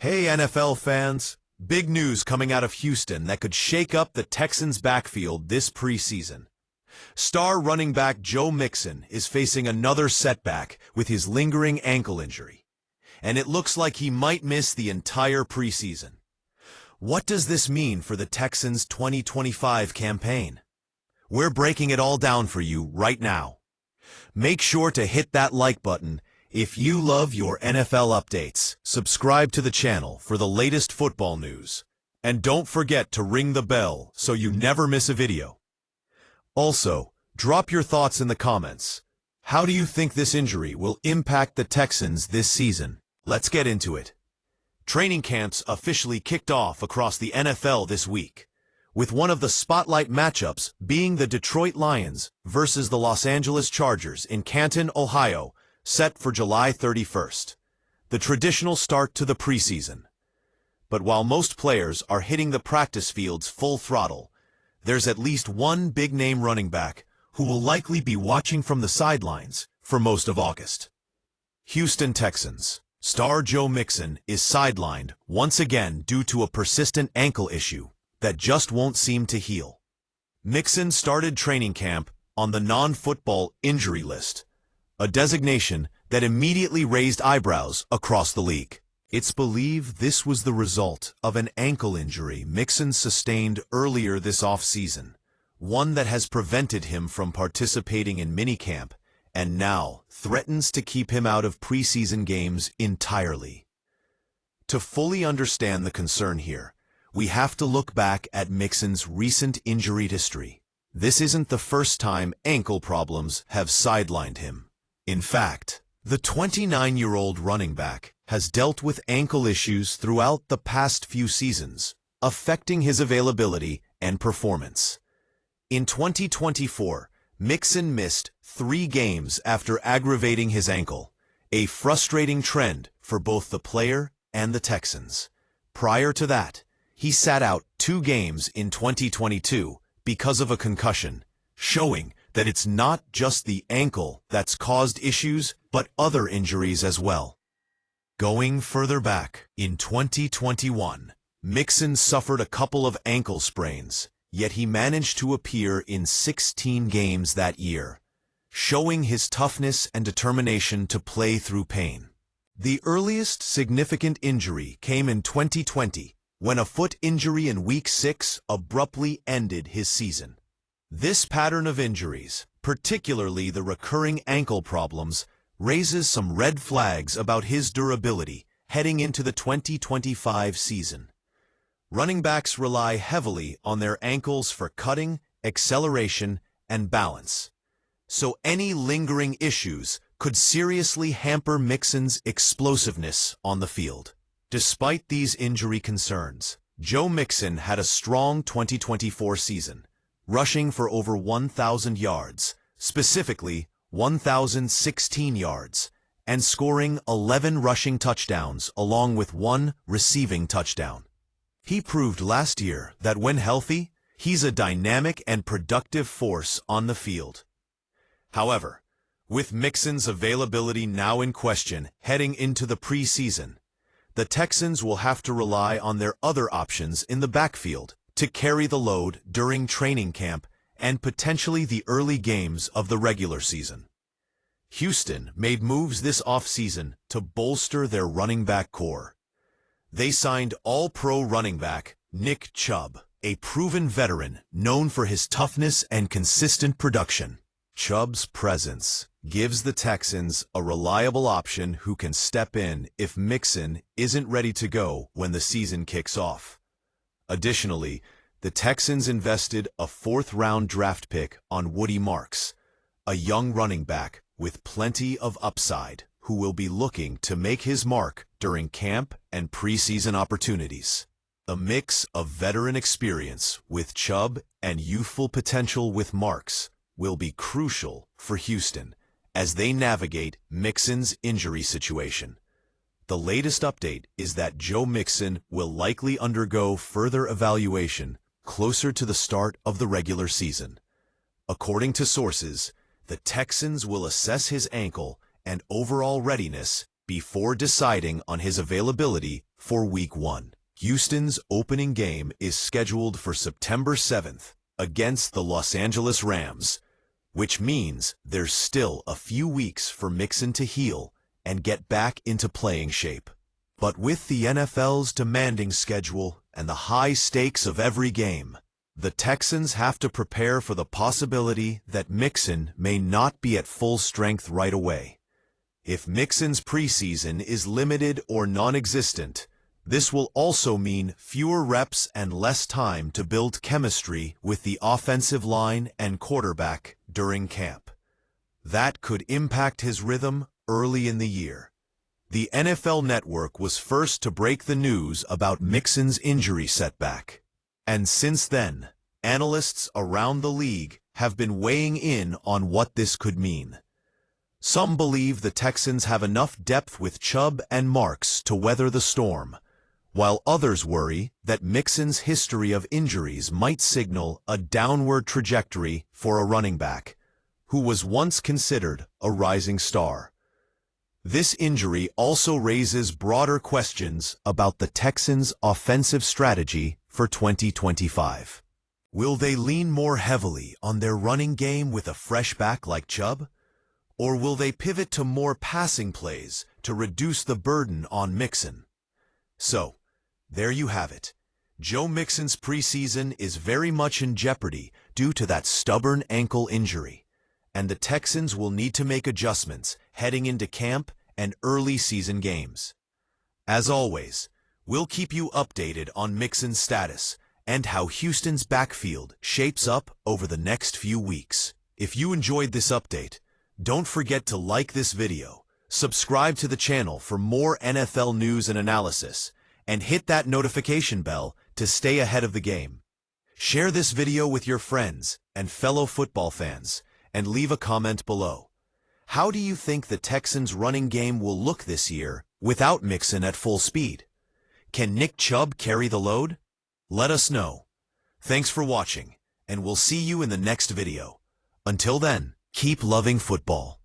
Hey NFL fans, big news coming out of Houston that could shake up the Texans' backfield this preseason. Star running back Joe Mixon is facing another setback with his lingering ankle injury, and it looks like he might miss the entire preseason. What does this mean for the Texans' 2025 campaign? We're breaking it all down for you right now. Make sure to hit that like button if you love your NFL updates. Subscribe to the channel for the latest football news. And don't forget to ring the bell so you never miss a video. Also, drop your thoughts in the comments. How do you think this injury will impact the Texans this season? Let's get into it. Training camps officially kicked off across the NFL this week, with one of the spotlight matchups being the Detroit Lions versus the Los Angeles Chargers in Canton, Ohio, set for July 31st, the traditional start to the preseason. But while most players are hitting the practice fields full throttle, there's at least one big-name running back who will likely be watching from the sidelines for most of August. Houston Texans star Joe Mixon is sidelined once again due to a persistent ankle issue that just won't seem to heal. Mixon started training camp on the non-football injury list, a designation that immediately raised eyebrows across the league. It's believed this was the result of an ankle injury Mixon sustained earlier this offseason, one that has prevented him from participating in minicamp and now threatens to keep him out of preseason games entirely. To fully understand the concern here, we have to look back at Mixon's recent injury history. This isn't the first time ankle problems have sidelined him. In fact, the 29-year-old running back has dealt with ankle issues throughout the past few seasons, affecting his availability and performance. In 2024, Mixon missed 3 games after aggravating his ankle, a frustrating trend for both the player and the Texans. Prior to that, he sat out 2 games in 2022 because of a concussion, showing that it's not just the ankle that's caused issues, but other injuries as well. Going further back, in 2021, Mixon suffered a couple of ankle sprains, yet he managed to appear in 16 games that year, showing his toughness and determination to play through pain. The earliest significant injury came in 2020, when a foot injury in Week 6 abruptly ended his season. This pattern of injuries, particularly the recurring ankle problems, raises some red flags about his durability heading into the 2025 season. Running backs rely heavily on their ankles for cutting, acceleration, and balance, so any lingering issues could seriously hamper Mixon's explosiveness on the field. Despite these injury concerns, Joe Mixon had a strong 2024 season, rushing for over 1,000 yards, specifically 1,016 yards, and scoring 11 rushing touchdowns along with 1 receiving touchdown. He proved last year that when healthy, he's a dynamic and productive force on the field. However, with Mixon's availability now in question heading into the preseason, the Texans will have to rely on their other options in the backfield to carry the load during training camp and potentially the early games of the regular season. Houston made moves this offseason to bolster their running back core. They signed All-Pro running back Nick Chubb, a proven veteran known for his toughness and consistent production. Chubb's presence gives the Texans a reliable option who can step in if Mixon isn't ready to go when the season kicks off. Additionally, the Texans invested a 4th-round draft pick on Woody Marks, a young running back with plenty of upside who will be looking to make his mark during camp and preseason opportunities. A mix of veteran experience with Chubb and youthful potential with Marks will be crucial for Houston as they navigate Mixon's injury situation. The latest update is that Joe Mixon will likely undergo further evaluation closer to the start of the regular season. According to sources, the Texans will assess his ankle and overall readiness before deciding on his availability for Week 1. Houston's opening game is scheduled for September 7th against the Los Angeles Rams, which means there's still a few weeks for Mixon to heal and get back into playing shape. But with the NFL's demanding schedule and the high stakes of every game, the Texans have to prepare for the possibility that Mixon may not be at full strength right away. If Mixon's preseason is limited or non-existent, this will also mean fewer reps and less time to build chemistry with the offensive line and quarterback during camp. That could impact his rhythm early in the year. The NFL Network was first to break the news about Mixon's injury setback. And since then, analysts around the league have been weighing in on what this could mean. Some believe the Texans have enough depth with Chubb and Marks to weather the storm, while others worry that Mixon's history of injuries might signal a downward trajectory for a running back, who was once considered a rising star. This injury also raises broader questions about the Texans' offensive strategy for 2025. Will they lean more heavily on their running game with a fresh back like Chubb? Or will they pivot to more passing plays to reduce the burden on Mixon? So, there you have it. Joe Mixon's preseason is very much in jeopardy due to that stubborn ankle injury, and the Texans will need to make adjustments heading into camp and early season games. As always, we'll keep you updated on Mixon's status and how Houston's backfield shapes up over the next few weeks. If you enjoyed this update, don't forget to like this video, subscribe to the channel for more NFL news and analysis, and hit that notification bell to stay ahead of the game. Share this video with your friends and fellow football fans, and leave a comment below. How do you think the Texans' running game will look this year without Mixon at full speed? Can Nick Chubb carry the load? Let us know. Thanks for watching, and we'll see you in the next video. Until then, keep loving football.